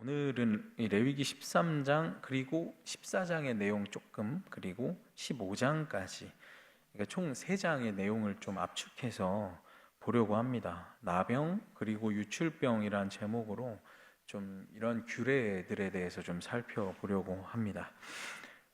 오늘은 이 레위기 13장 그리고 14장의 내용 조금 그리고 15장까지 그러니까 총 3장의 내용을 좀 압축해서 보려고 합니다. 나병 그리고 유출병이란 제목으로 좀 이런 규례들에 대해서 좀 살펴보려고 합니다.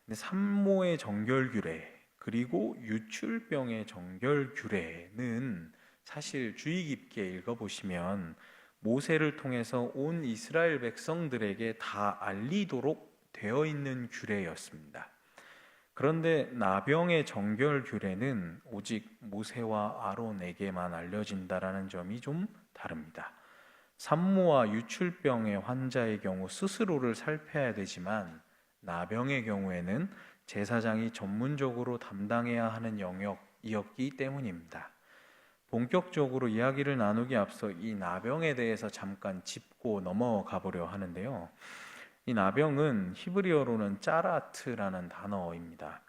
근데 산모의 정결 규례 그리고 유출병의 정결 규례는 사실 주의 깊게 읽어보시면 모세를 통해서 온 이스라엘 백성들에게 다 알리도록 되어 있는 규례였습니다. 그런데 나병의 정결 규례는 오직 모세와 아론에게만 알려진다라는 점이 좀 다릅니다. 산모와 유출병의 환자의 경우 스스로를 살펴야 되지만 나병의 경우에는 제사장이 전문적으로 담당해야 하는 영역이었기 때문입니다. 본격적으로 이야기를 나누기 앞서 이 나병에 대해서 잠깐 짚고 넘어가 보려 하는데요. 이 나병은 히브리어로는 짜라트라는 단어입니다.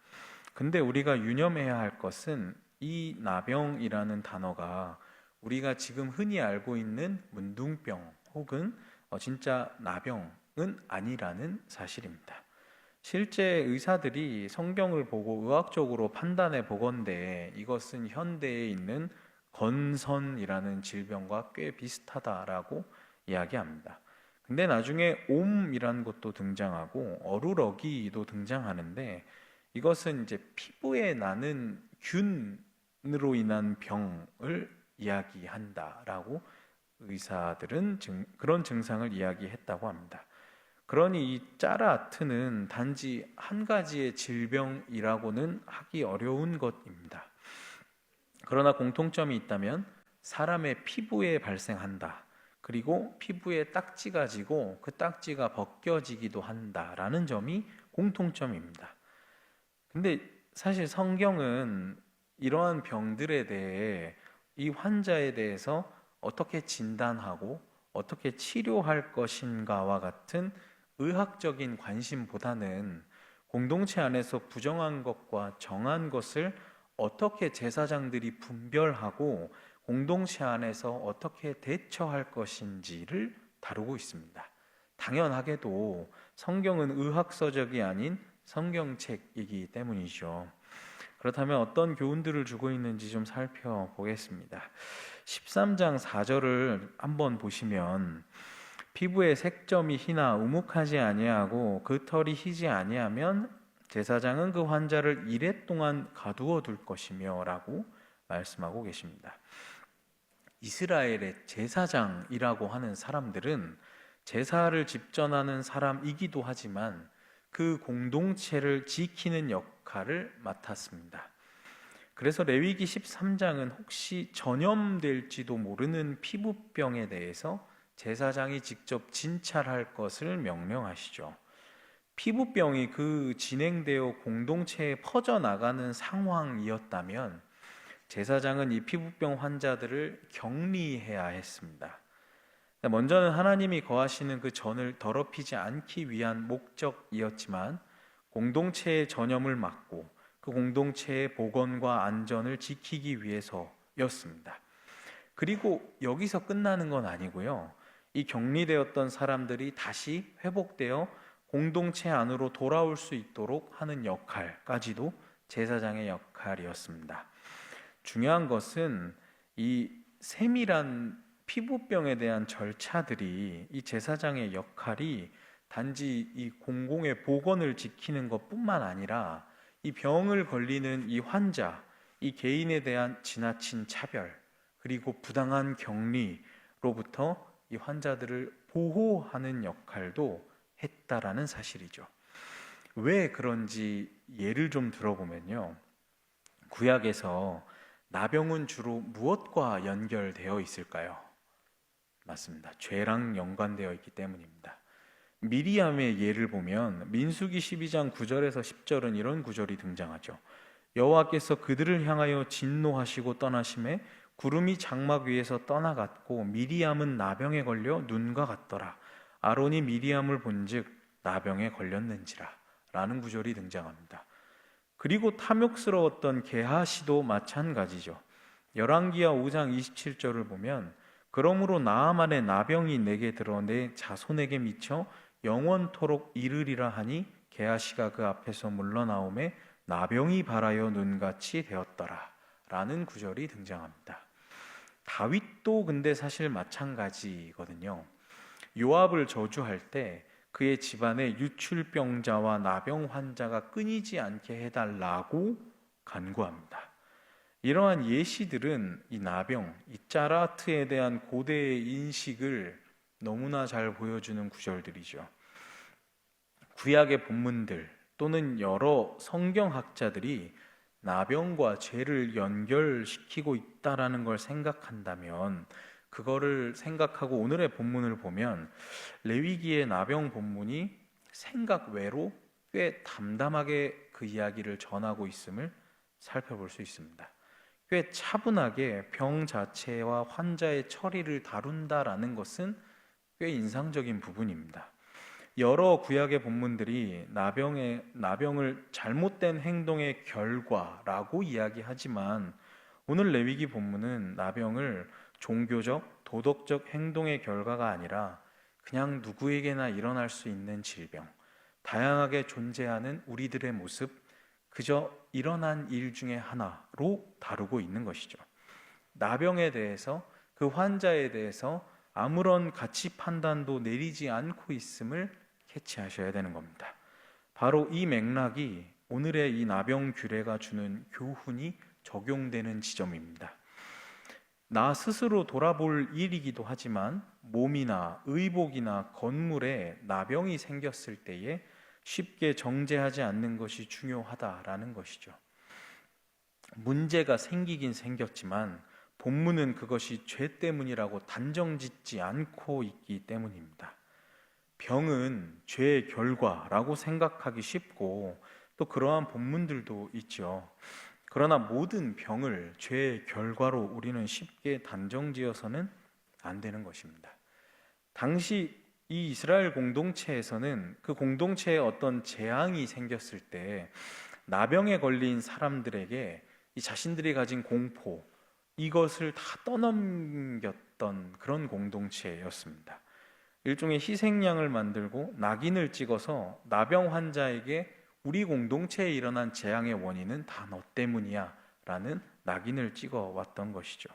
근데 우리가 유념해야 할 것은 이 나병이라는 단어가 우리가 지금 흔히 알고 있는 문둥병 혹은 진짜 나병은 아니라는 사실입니다. 실제 의사들이 성경을 보고 의학적으로 판단해 보건대 이것은 현대에 있는 건선이라는 질병과 꽤 비슷하다라고 이야기합니다. 근데 나중에 옴이라는 것도 등장하고 어루러기도 등장하는데 이것은 이제 피부에 나는 균으로 인한 병을 이야기한다라고 의사들은 그런 증상을 이야기했다고 합니다. 그러니 이 짜라트는 단지 한 가지의 질병이라고는 하기 어려운 것입니다. 그러나 공통점이 있다면 사람의 피부에 발생한다. 그리고 피부에 딱지가 지고 그 딱지가 벗겨지기도 한다라는 점이 공통점입니다. 근데 사실 성경은 이러한 병들에 대해 이 환자에 대해서 어떻게 진단하고 어떻게 치료할 것인가와 같은 의학적인 관심보다는 공동체 안에서 부정한 것과 정한 것을 어떻게 제사장들이 분별하고 공동체 안에서 어떻게 대처할 것인지를 다루고 있습니다. 당연하게도 성경은 의학서적이 아닌 성경책이기 때문이죠. 그렇다면 어떤 교훈들을 주고 있는지 좀 살펴보겠습니다. 13장 4절을 한번 보시면 피부에 색점이 희나 우묵하지 아니하고 그 털이 희지 아니하면 제사장은 그 환자를 이레 동안 가두어 둘 것이며 라고 말씀하고 계십니다. 이스라엘의 제사장이라고 하는 사람들은 제사를 집전하는 사람이기도 하지만 그 공동체를 지키는 역할을 맡았습니다. 그래서 레위기 13장은 혹시 전염될지도 모르는 피부병에 대해서 제사장이 직접 진찰할 것을 명령하시죠. 피부병이 그 진행되어 공동체에 퍼져나가는 상황이었다면 제사장은 이 피부병 환자들을 격리해야 했습니다. 먼저는 하나님이 거하시는 그 전을 더럽히지 않기 위한 목적이었지만 공동체의 전염을 막고 그 공동체의 보건과 안전을 지키기 위해서였습니다. 그리고 여기서 끝나는 건 아니고요. 이 격리되었던 사람들이 다시 회복되어 공동체 안으로 돌아올 수 있도록 하는 역할까지도 제사장의 역할이었습니다. 중요한 것은 이 세밀한 피부병에 대한 절차들이 이 제사장의 역할이 단지 이 공공의 보건을 지키는 것뿐만 아니라 이 병을 걸리는 이 환자, 이 개인에 대한 지나친 차별 그리고 부당한 격리로부터 이 환자들을 보호하는 역할도 했다라는 사실이죠. 왜 그런지 예를 좀 들어보면요. 구약에서 나병은 주로 무엇과 연결되어 있을까요? 맞습니다. 죄랑 연관되어 있기 때문입니다. 미리암의 예를 보면 민수기 12장 9절에서 10절은 이런 구절이 등장하죠. 여호와께서 그들을 향하여 진노하시고 떠나심에 구름이 장막 위에서 떠나갔고 미리암은 나병에 걸려 눈과 같더라. 아론이 미리암을 본즉 나병에 걸렸는지라 라는 구절이 등장합니다. 그리고 탐욕스러웠던 게하시도 마찬가지죠. 열왕기하 5장 27절을 보면 그러므로 나아만의 나병이 내게 들어 내 자손에게 미쳐 영원토록 이르리라 하니 게하시가 그 앞에서 물러나오매 나병이 발하여 눈같이 되었더라 라는 구절이 등장합니다. 다윗도 근데 사실 마찬가지거든요. 요압을 저주할 때 그의 집안에 유출병자와 나병 환자가 끊이지 않게 해달라고 간구합니다. 이러한 예시들은 이 나병, 이 짜라트에 대한 고대의 인식을 너무나 잘 보여주는 구절들이죠. 구약의 본문들 또는 여러 성경학자들이 나병과 죄를 연결시키고 있다라는 걸 생각한다면, 그거를 생각하고 오늘의 본문을 보면 레위기의 나병 본문이 생각 외로 꽤 담담하게 그 이야기를 전하고 있음을 살펴볼 수 있습니다. 꽤 차분하게 병 자체와 환자의 처리를 다룬다라는 것은 꽤 인상적인 부분입니다. 여러 구약의 본문들이 나병을 잘못된 행동의 결과라고 이야기하지만, 오늘 레위기 본문은 나병을 종교적, 도덕적 행동의 결과가 아니라 그냥 누구에게나 일어날 수 있는 질병, 다양하게 존재하는 우리들의 모습, 그저 일어난 일 중에 하나로 다루고 있는 것이죠. 나병에 대해서, 그 환자에 대해서 아무런 가치 판단도 내리지 않고 있음을 캐치하셔야 되는 겁니다. 바로 이 맥락이 오늘의 이 나병 규례가 주는 교훈이 적용되는 지점입니다. 나 스스로 돌아볼 일이기도 하지만 몸이나 의복이나 건물에 나병이 생겼을 때에 쉽게 정죄하지 않는 것이 중요하다라는 것이죠. 문제가 생기긴 생겼지만 본문은 그것이 죄 때문이라고 단정짓지 않고 있기 때문입니다. 병은 죄의 결과라고 생각하기 쉽고 또 그러한 본문들도 있죠. 그러나 모든 병을 죄의 결과로 우리는 쉽게 단정지어서는 안 되는 것입니다. 당시 이 이스라엘 공동체에서는 그 공동체에 어떤 재앙이 생겼을 때 나병에 걸린 사람들에게 이 자신들이 가진 공포, 이것을 다 떠넘겼던 그런 공동체였습니다. 일종의 희생양을 만들고 낙인을 찍어서 나병 환자에게 우리 공동체에 일어난 재앙의 원인은 다 너 때문이야 라는 낙인을 찍어 왔던 것이죠.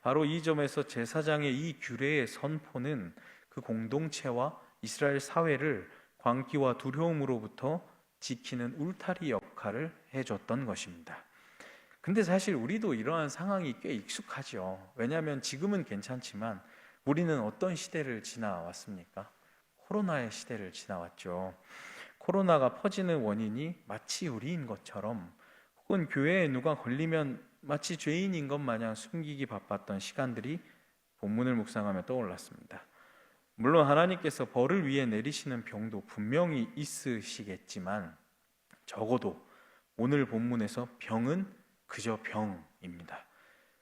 바로 이 점에서 제사장의 이 규례의 선포는 그 공동체와 이스라엘 사회를 광기와 두려움으로부터 지키는 울타리 역할을 해줬던 것입니다. 근데 사실 우리도 이러한 상황이 꽤 익숙하죠. 왜냐하면 지금은 괜찮지만 우리는 어떤 시대를 지나왔습니까? 코로나의 시대를 지나왔죠. 코로나가 퍼지는 원인이 마치 우리인 것처럼, 혹은 교회에 누가 걸리면 마치 죄인인 것 마냥 숨기기 바빴던 시간들이 본문을 묵상하며 떠올랐습니다. 물론 하나님께서 벌을 위해 내리시는 병도 분명히 있으시겠지만 적어도 오늘 본문에서 병은 그저 병입니다.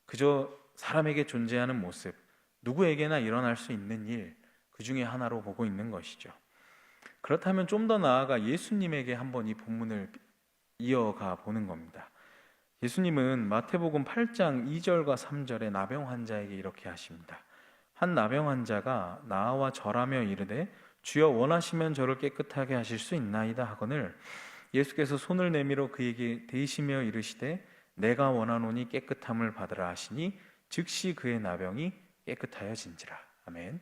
그저 사람에게 존재하는 모습, 누구에게나 일어날 수 있는 일, 그 중에 하나로 보고 있는 것이죠. 그렇다면 좀 더 나아가 예수님에게 한번 이 본문을 이어가 보는 겁니다. 예수님은 마태복음 8장 2절과 3절에 나병 환자에게 이렇게 하십니다. 한 나병 환자가 나와 절하며 이르되 주여 원하시면 저를 깨끗하게 하실 수 있나이다 하거늘 예수께서 손을 내밀어 그에게 대시며 이르시되 내가 원하노니 깨끗함을 받으라 하시니 즉시 그의 나병이 깨끗하여진지라. 아멘.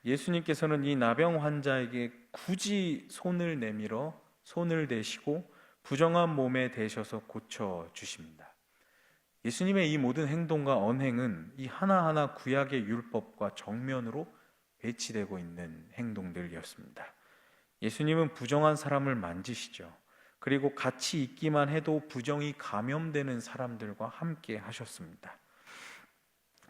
예수님께서는 이 나병 환자에게 굳이 손을 내밀어 손을 대시고 부정한 몸에 대셔서 고쳐주십니다. 예수님의 이 모든 행동과 언행은 이 하나하나 구약의 율법과 정면으로 배치되고 있는 행동들이었습니다. 예수님은 부정한 사람을 만지시죠. 그리고 같이 있기만 해도 부정이 감염되는 사람들과 함께 하셨습니다.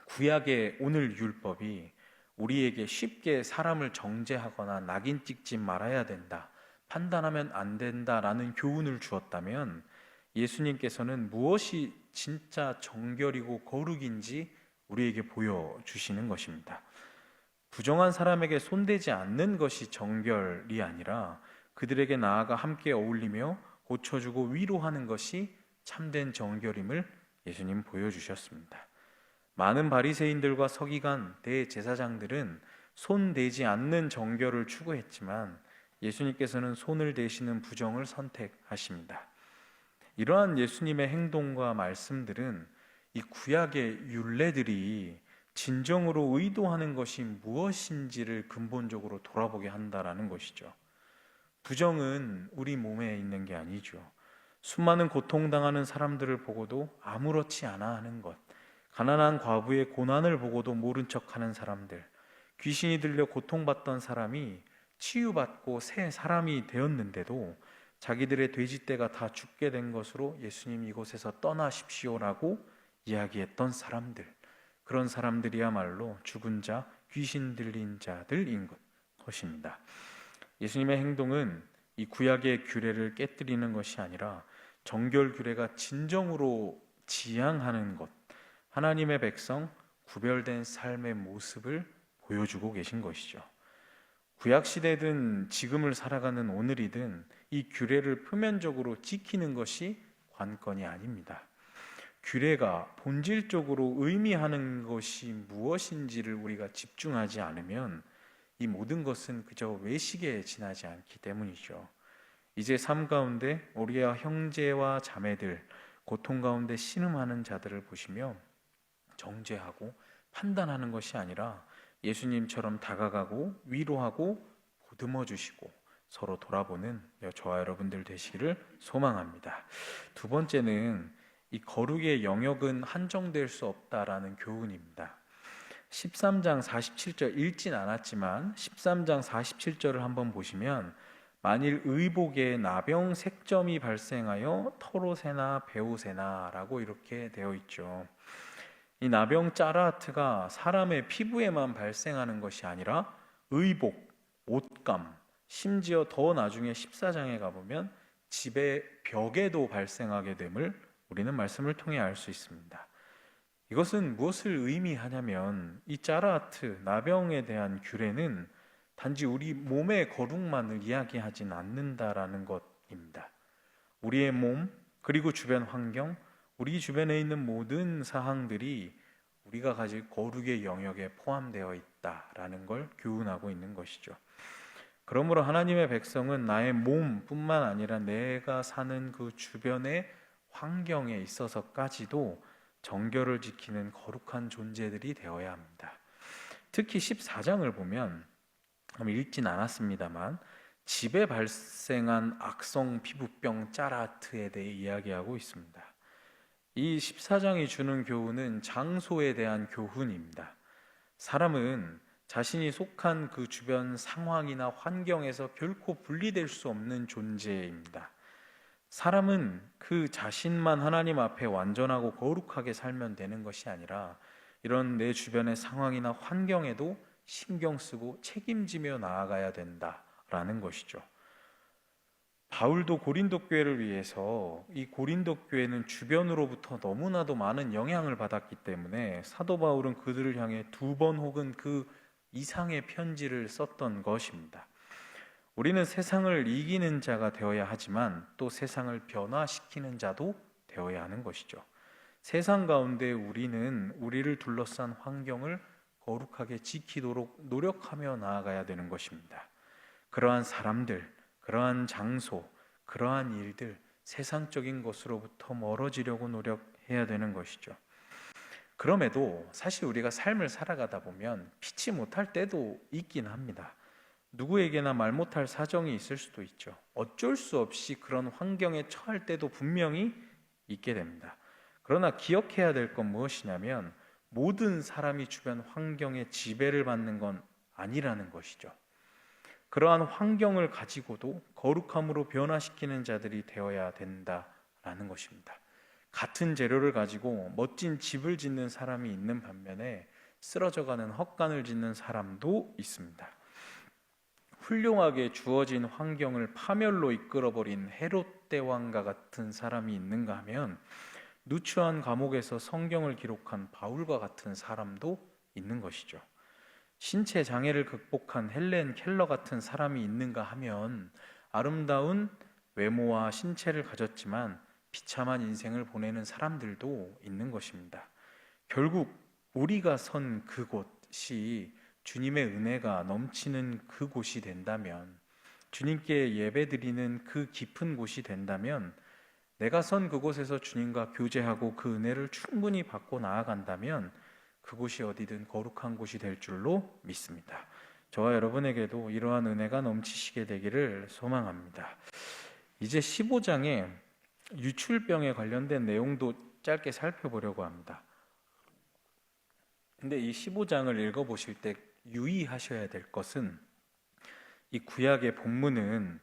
구약의 오늘 율법이 우리에게 쉽게 사람을 정죄하거나 낙인 찍지 말아야 된다, 판단하면 안 된다라는 교훈을 주었다면, 예수님께서는 무엇이 진짜 정결이고 거룩인지 우리에게 보여주시는 것입니다. 부정한 사람에게 손대지 않는 것이 정결이 아니라 그들에게 나아가 함께 어울리며 고쳐주고 위로하는 것이 참된 정결임을 예수님 보여주셨습니다. 많은 바리새인들과 서기관, 대제사장들은 손 대지 않는 정결을 추구했지만 예수님께서는 손을 대시는 부정을 선택하십니다. 이러한 예수님의 행동과 말씀들은 이 구약의 율례들이 진정으로 의도하는 것이 무엇인지를 근본적으로 돌아보게 한다라는 것이죠. 부정은 우리 몸에 있는 게 아니죠. 수많은 고통당하는 사람들을 보고도 아무렇지 않아 하는 것, 가난한 과부의 고난을 보고도 모른 척하는 사람들, 귀신이 들려 고통받던 사람이 치유받고 새 사람이 되었는데도 자기들의 돼지떼가 다 죽게 된 것으로 예수님 이곳에서 떠나십시오라고 이야기했던 사람들, 그런 사람들이야말로 죽은 자, 귀신 들린 자들인 것입니다. 예수님의 행동은 이 구약의 규례를 깨뜨리는 것이 아니라 정결 규례가 진정으로 지향하는 것, 하나님의 백성 구별된 삶의 모습을 보여주고 계신 것이죠. 구약 시대든 지금을 살아가는 오늘이든 이 규례를 표면적으로 지키는 것이 관건이 아닙니다. 규례가 본질적으로 의미하는 것이 무엇인지를 우리가 집중하지 않으면 이 모든 것은 그저 외식에 지나지 않기 때문이죠. 이제 삶 가운데 우리의 형제와 자매들, 고통 가운데 신음하는 자들을 보시며 정죄하고 판단하는 것이 아니라 예수님처럼 다가가고 위로하고 보듬어 주시고 서로 돌아보는 저와 여러분들 되시기를 소망합니다. 두 번째는 이 거룩의 영역은 한정될 수 없다라는 교훈입니다. 13장 47절 읽진 않았지만 13장 47절을 한번 보시면 만일 의복에 나병 색점이 발생하여 털옷에나 베옷에나 라고 이렇게 되어 있죠. 이 나병 짜라하트가 사람의 피부에만 발생하는 것이 아니라 의복, 옷감, 심지어 더 나중에 14장에 가보면 집의 벽에도 발생하게 됨을 우리는 말씀을 통해 알 수 있습니다. 이것은 무엇을 의미하냐면 이 짜라하트, 나병에 대한 규례는 단지 우리 몸의 거룩만을 이야기하진 않는다라는 것입니다. 우리의 몸, 그리고 주변 환경, 우리 주변에 있는 모든 사항들이 우리가 가질 거룩의 영역에 포함되어 있다라는 걸 교훈하고 있는 것이죠. 그러므로 하나님의 백성은 나의 몸뿐만 아니라 내가 사는 그 주변의 환경에 있어서까지도 정결을 지키는 거룩한 존재들이 되어야 합니다. 특히 14장을 보면 읽진 않았습니다만 집에 발생한 악성 피부병 짜라하트에 대해 이야기하고 있습니다. 이 14장이 주는 교훈은 장소에 대한 교훈입니다. 사람은 자신이 속한 그 주변 상황이나 환경에서 결코 분리될 수 없는 존재입니다. 사람은 그 자신만 하나님 앞에 완전하고 거룩하게 살면 되는 것이 아니라 이런 내 주변의 상황이나 환경에도 신경 쓰고 책임지며 나아가야 된다라는 것이죠. 바울도 고린도 교회를 위해서 이 고린도 교회는 주변으로부터 너무나도 많은 영향을 받았기 때문에 사도 바울은 그들을 향해 2번 혹은 그 이상의 편지를 썼던 것입니다. 우리는 세상을 이기는 자가 되어야 하지만 또 세상을 변화시키는 자도 되어야 하는 것이죠. 세상 가운데 우리는 우리를 둘러싼 환경을 거룩하게 지키도록 노력하며 나아가야 되는 것입니다. 그러한 사람들, 그러한 장소, 그러한 일들, 세상적인 것으로부터 멀어지려고 노력해야 되는 것이죠. 그럼에도 사실 우리가 삶을 살아가다 보면 피치 못할 때도 있긴 합니다. 누구에게나 말 못할 사정이 있을 수도 있죠. 어쩔 수 없이 그런 환경에 처할 때도 분명히 있게 됩니다. 그러나 기억해야 될 건 무엇이냐면 모든 사람이 주변 환경에 지배를 받는 건 아니라는 것이죠. 그러한 환경을 가지고도 거룩함으로 변화시키는 자들이 되어야 된다라는 것입니다. 같은 재료를 가지고 멋진 집을 짓는 사람이 있는 반면에 쓰러져가는 헛간을 짓는 사람도 있습니다. 훌륭하게 주어진 환경을 파멸로 이끌어버린 헤롯 대왕과 같은 사람이 있는가 하면 누추한 감옥에서 성경을 기록한 바울과 같은 사람도 있는 것이죠. 신체 장애를 극복한 헬렌 켈러 같은 사람이 있는가 하면 아름다운 외모와 신체를 가졌지만 비참한 인생을 보내는 사람들도 있는 것입니다. 결국 우리가 선 그곳이 주님의 은혜가 넘치는 그곳이 된다면, 주님께 예배드리는 그 깊은 곳이 된다면, 내가 선 그곳에서 주님과 교제하고 그 은혜를 충분히 받고 나아간다면 그곳이 어디든 거룩한 곳이 될 줄로 믿습니다. 저와 여러분에게도 이러한 은혜가 넘치시게 되기를 소망합니다. 이제 15장에 유출병에 관련된 내용도 짧게 살펴보려고 합니다. 근데 이 15장을 읽어보실 때 유의하셔야 될 것은, 이 구약의 본문은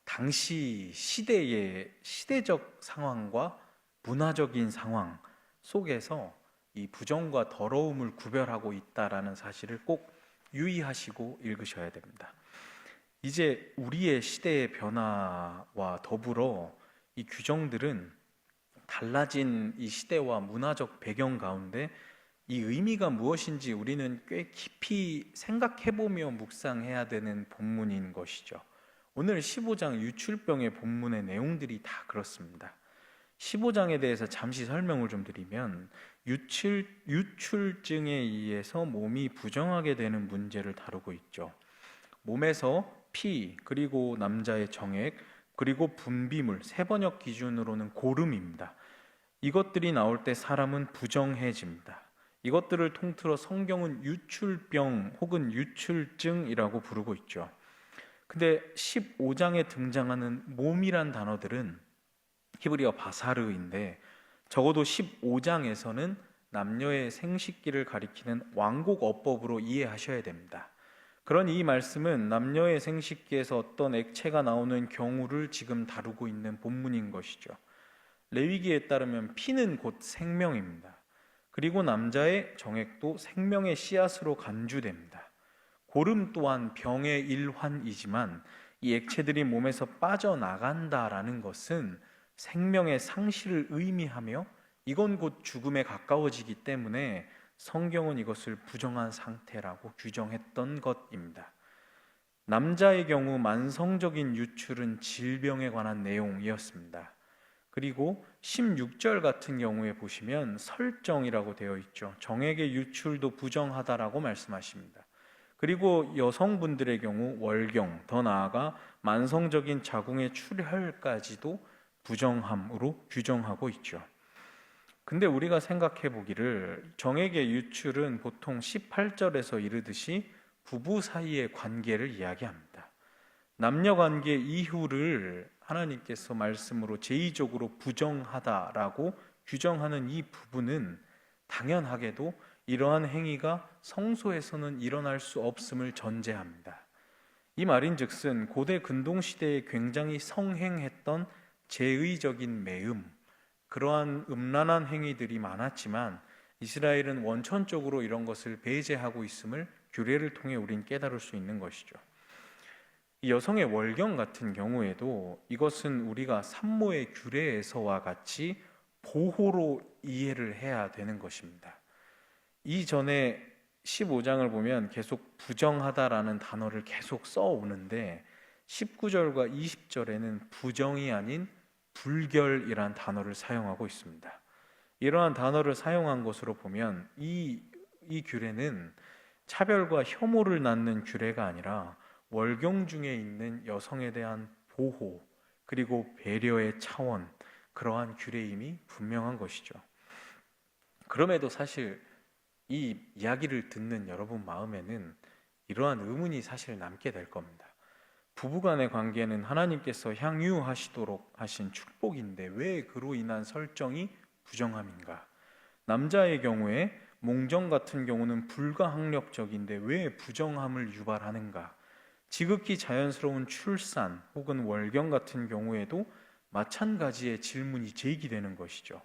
당시 시대의 시대적 상황과 문화적인 상황 속에서 이 부정과 더러움을 구별하고 있다라는 사실을 꼭 유의하시고 읽으셔야 됩니다. 이제 우리의 시대의 변화와 더불어 이 규정들은 달라진 이 시대와 문화적 배경 가운데 이 의미가 무엇인지 우리는 꽤 깊이 생각해보며 묵상해야 되는 본문인 것이죠. 오늘 15장 유출병의 본문의 내용들이 다 그렇습니다. 15장에 대해서 잠시 설명을 좀 드리면, 유출증에 의해서 몸이 부정하게 되는 문제를 다루고 있죠. 몸에서 피, 그리고 남자의 정액, 그리고 분비물, 세번역 기준으로는 고름입니다. 이것들이 나올 때 사람은 부정해집니다. 이것들을 통틀어 성경은 유출병 혹은 유출증이라고 부르고 있죠. 근데 15장에 등장하는 몸이란 단어들은 히브리어 바사르인데, 적어도 15장에서는 남녀의 생식기를 가리키는 왕곡 어법으로 이해하셔야 됩니다. 그러니 이 말씀은 남녀의 생식기에서 어떤 액체가 나오는 경우를 지금 다루고 있는 본문인 것이죠. 레위기에 따르면 피는 곧 생명입니다. 그리고 남자의 정액도 생명의 씨앗으로 간주됩니다. 고름 또한 병의 일환이지만 이 액체들이 몸에서 빠져나간다라는 것은 생명의 상실을 의미하며 이건 곧 죽음에 가까워지기 때문에 성경은 이것을 부정한 상태라고 규정했던 것입니다. 남자의 경우 만성적인 유출은 질병에 관한 내용이었습니다. 그리고 16절 같은 경우에 보시면 설정이라고 되어 있죠. 정액의 유출도 부정하다라고 말씀하십니다. 그리고 여성분들의 경우 월경, 더 나아가 만성적인 자궁의 출혈까지도 부정함으로 규정하고 있죠. 근데 우리가 생각해 보기를, 정액의 유출은 보통 18절에서 이르듯이 부부 사이의 관계를 이야기합니다. 남녀 관계 이후를 하나님께서 말씀으로 제의적으로 부정하다라고 규정하는 이 부분은 당연하게도 이러한 행위가 성소에서는 일어날 수 없음을 전제합니다. 이 말인즉슨 고대 근동시대에 굉장히 성행했던 제의적인 매음, 그러한 음란한 행위들이 많았지만 이스라엘은 원천적으로 이런 것을 배제하고 있음을 규례를 통해 우린 깨달을 수 있는 것이죠. 이 여성의 월경 같은 경우에도 이것은 우리가 산모의 규례에서와 같이 보호로 이해를 해야 되는 것입니다. 이전에 15장을 보면 계속 부정하다라는 단어를 계속 써오는데 19절과 20절에는 부정이 아닌 불결이란 단어를 사용하고 있습니다. 이러한 단어를 사용한 것으로 보면 이 규례는 차별과 혐오를 낳는 규례가 아니라 월경 중에 있는 여성에 대한 보호 그리고 배려의 차원, 그러한 규례임이 분명한 것이죠. 그럼에도 사실 이 이야기를 듣는 여러분 마음에는 이러한 의문이 사실 남게 될 겁니다. 부부간의 관계는 하나님께서 향유하시도록 하신 축복인데 왜 그로 인한 설정이 부정함인가? 남자의 경우에 몽정 같은 경우는 불가항력적인데 왜 부정함을 유발하는가? 지극히 자연스러운 출산 혹은 월경 같은 경우에도 마찬가지의 질문이 제기되는 것이죠.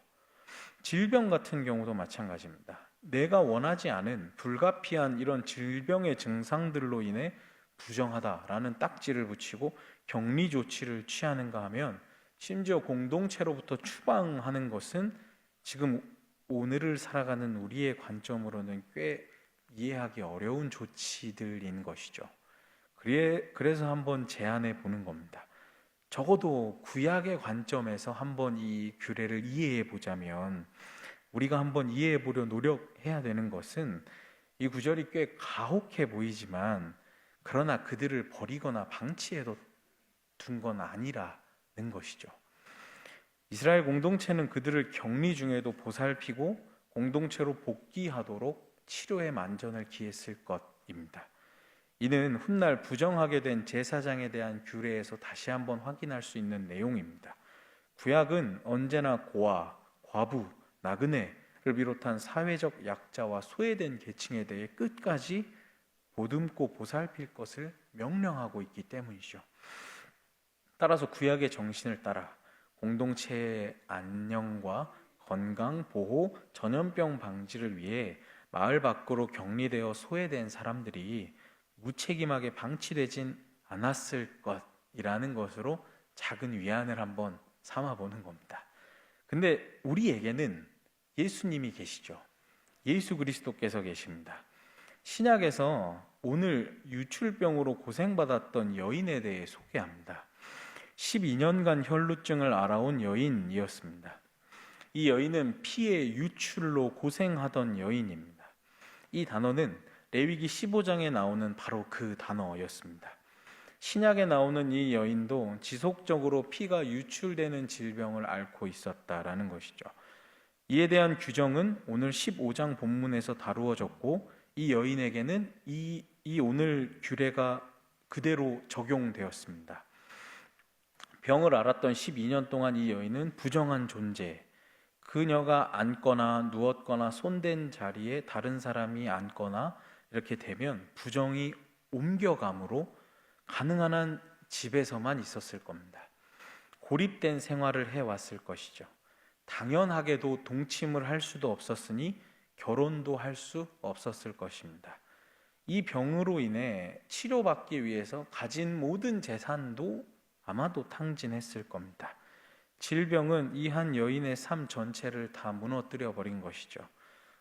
질병 같은 경우도 마찬가지입니다. 내가 원하지 않은 불가피한 이런 질병의 증상들로 인해 부정하다라는 딱지를 붙이고 격리 조치를 취하는가 하면, 심지어 공동체로부터 추방하는 것은 지금 오늘을 살아가는 우리의 관점으로는 꽤 이해하기 어려운 조치들인 것이죠. 그래서 한번 제안해 보는 겁니다. 적어도 구약의 관점에서 한번 이 규례를 이해해 보자면 우리가 한번 이해해 보려 노력해야 되는 것은 이 구절이 꽤 가혹해 보이지만 그러나 그들을 버리거나 방치해 둔 건 아니라는 것이죠. 이스라엘 공동체는 그들을 격리 중에도 보살피고 공동체로 복귀하도록 치료의 만전을 기했을 것입니다. 이는 훗날 부정하게 된 제사장에 대한 규례에서 다시 한번 확인할 수 있는 내용입니다. 구약은 언제나 고아, 과부, 나그네를 비롯한 사회적 약자와 소외된 계층에 대해 끝까지 보듬고 보살필 것을 명령하고 있기 때문이죠. 따라서 구약의 정신을 따라 공동체의 안녕과 건강, 보호, 전염병 방지를 위해 마을 밖으로 격리되어 소외된 사람들이 무책임하게 방치되진 않았을 것이라는 것으로 작은 위안을 한번 삼아보는 겁니다. 근데 우리에게는 예수님이 계시죠. 예수 그리스도께서 계십니다. 신약에서 오늘 유출병으로 고생받았던 여인에 대해 소개합니다. 12년간 혈루증을 앓아온 여인이었습니다. 이 여인은 피의 유출로 고생하던 여인입니다. 이 단어는 레위기 15장에 나오는 바로 그 단어였습니다. 신약에 나오는 이 여인도 지속적으로 피가 유출되는 질병을 앓고 있었다라는 것이죠. 이에 대한 규정은 오늘 15장 본문에서 다루어졌고 이 여인에게는 이 오늘 규례가 그대로 적용되었습니다. 병을 앓았던 12년 동안 이 여인은 부정한 존재, 그녀가 앉거나 누웠거나 손댄 자리에 다른 사람이 앉거나 이렇게 되면 부정이 옮겨감으로 가능한 한 집에서만 있었을 겁니다. 고립된 생활을 해왔을 것이죠. 당연하게도 동침을 할 수도 없었으니 결혼도 할 수 없었을 것입니다. 이 병으로 인해 치료받기 위해서 가진 모든 재산도 아마도 탕진했을 겁니다. 질병은 이 한 여인의 삶 전체를 다 무너뜨려 버린 것이죠.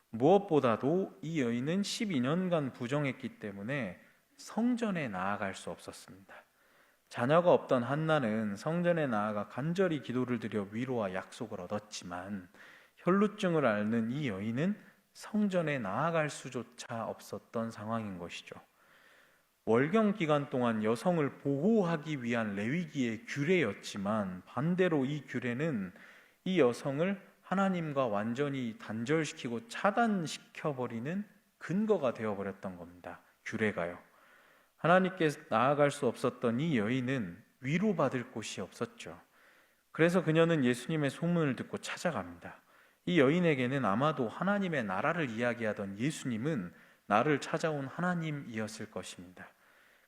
무엇보다도 이 여인은 12년간 부정했기 때문에 성전에 나아갈 수 없었습니다. 자녀가 없던 한나는 성전에 나아가 간절히 기도를 드려 위로와 약속을 얻었지만 혈루증을 앓는 이 여인은 성전에 나아갈 수조차 없었던 상황인 것이죠. 월경 기간 동안 여성을 보호하기 위한 레위기의 규례였지만 반대로 이 규례는 이 여성을 하나님과 완전히 단절시키고 차단시켜버리는 근거가 되어버렸던 겁니다. 규례가요. 하나님께 나아갈 수 없었던 이 여인은 위로받을 곳이 없었죠. 그래서 그녀는 예수님의 소문을 듣고 찾아갑니다. 이 여인에게는 아마도 하나님의 나라를 이야기하던 예수님은 나를 찾아온 하나님이었을 것입니다.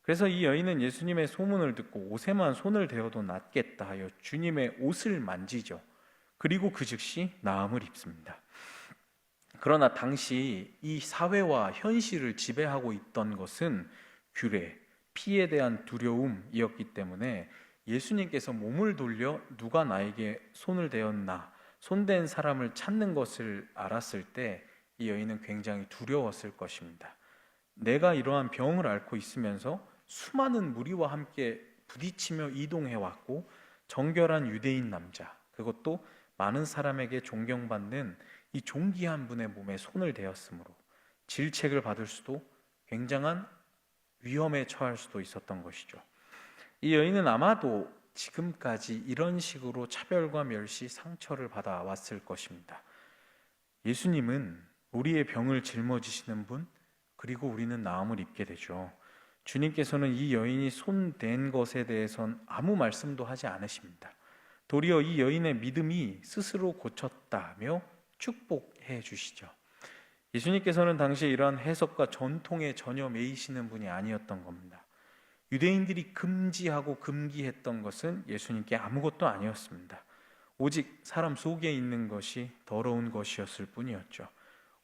그래서 이 여인은 예수님의 소문을 듣고 옷에만 손을 대어도 낫겠다 하여 주님의 옷을 만지죠. 그리고 그 즉시 나음을 입습니다. 그러나 당시 이 사회와 현실을 지배하고 있던 것은 규례, 피에 대한 두려움이었기 때문에 예수님께서 몸을 돌려 누가 나에게 손을 대었나, 손댄 사람을 찾는 것을 알았을 때 이 여인은 굉장히 두려웠을 것입니다. 내가 이러한 병을 앓고 있으면서 수많은 무리와 함께 부딪히며 이동해왔고 정결한 유대인 남자, 그것도 많은 사람에게 존경받는 이 존귀한 분의 몸에 손을 대었으므로 질책을 받을 수도 굉장한 위험에 처할 수도 있었던 것이죠. 이 여인은 아마도 지금까지 이런 식으로 차별과 멸시, 상처를 받아왔을 것입니다. 예수님은 우리의 병을 짊어지시는 분, 그리고 우리는 나음을 입게 되죠. 주님께서는 이 여인이 손댄 것에 대해선 아무 말씀도 하지 않으십니다. 도리어 이 여인의 믿음이 스스로 고쳤다며 축복해 주시죠. 예수님께서는 당시 이러한 해석과 전통에 전혀 매이시는 분이 아니었던 겁니다. 유대인들이 금지하고 금기했던 것은 예수님께 아무것도 아니었습니다. 오직 사람 속에 있는 것이 더러운 것이었을 뿐이었죠.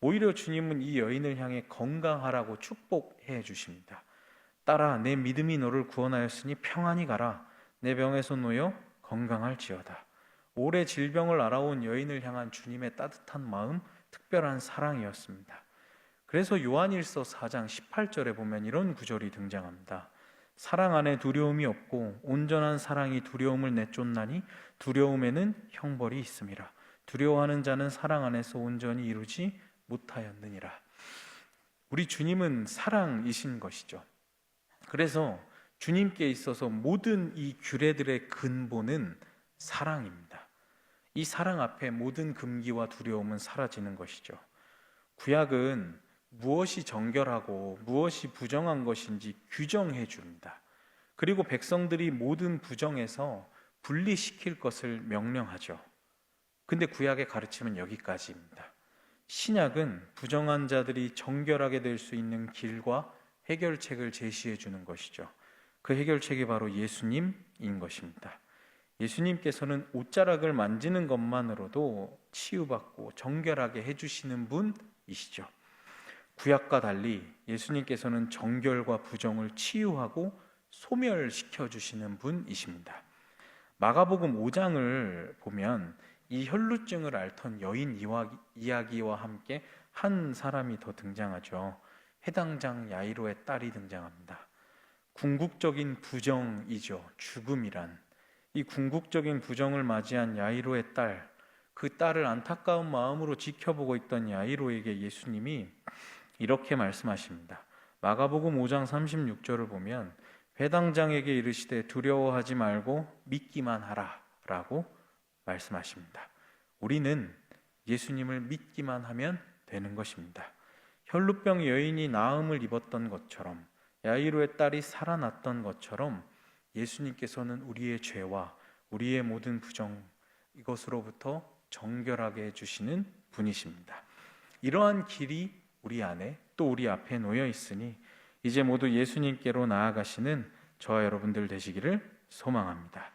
오히려 주님은 이 여인을 향해 건강하라고 축복해 주십니다. 딸아, 내 믿음이 너를 구원하였으니 평안히 가라. 내 병에서 놓여 건강할지어다. 오래 질병을 앓아온 여인을 향한 주님의 따뜻한 마음, 특별한 사랑이었습니다. 그래서 요한일서 4장 18절에 보면 이런 구절이 등장합니다. 사랑 안에 두려움이 없고 온전한 사랑이 두려움을 내쫓나니 두려움에는 형벌이 있음이라. 두려워하는 자는 사랑 안에서 온전히 이루지 못하였느니라. 우리 주님은 사랑이신 것이죠. 그래서 주님께 있어서 모든 이 규례들의 근본은 사랑입니다. 이 사랑 앞에 모든 금기와 두려움은 사라지는 것이죠. 구약은 무엇이 정결하고 무엇이 부정한 것인지 규정해 줍니다. 그리고 백성들이 모든 부정에서 분리시킬 것을 명령하죠. 근데 구약의 가르침은 여기까지입니다. 신약은 부정한 자들이 정결하게 될 수 있는 길과 해결책을 제시해 주는 것이죠. 그 해결책이 바로 예수님인 것입니다. 예수님께서는 옷자락을 만지는 것만으로도 치유받고 정결하게 해주시는 분이시죠. 구약과 달리 예수님께서는 정결과 부정을 치유하고 소멸시켜 주시는 분이십니다. 마가복음 5장을 보면 이 혈루증을 앓던 여인 이야기와 함께 한 사람이 더 등장하죠. 회당장 야이로의 딸이 등장합니다. 궁극적인 부정이죠. 죽음이란. 이 궁극적인 부정을 맞이한 야이로의 딸, 그 딸을 안타까운 마음으로 지켜보고 있던 야이로에게 예수님이 이렇게 말씀하십니다. 마가복음 5장 36절을 보면 회당장에게 이르시되 두려워하지 말고 믿기만 하라 라고 말씀하십니다. 우리는 예수님을 믿기만 하면 되는 것입니다. 혈루병 여인이 나음을 입었던 것처럼 야이로의 딸이 살아났던 것처럼 예수님께서는 우리의 죄와 우리의 모든 부정 이것으로부터 정결하게 해주시는 분이십니다. 이러한 길이 우리 안에 또 우리 앞에 놓여 있으니 이제 모두 예수님께로 나아가시는 저와 여러분들 되시기를 소망합니다.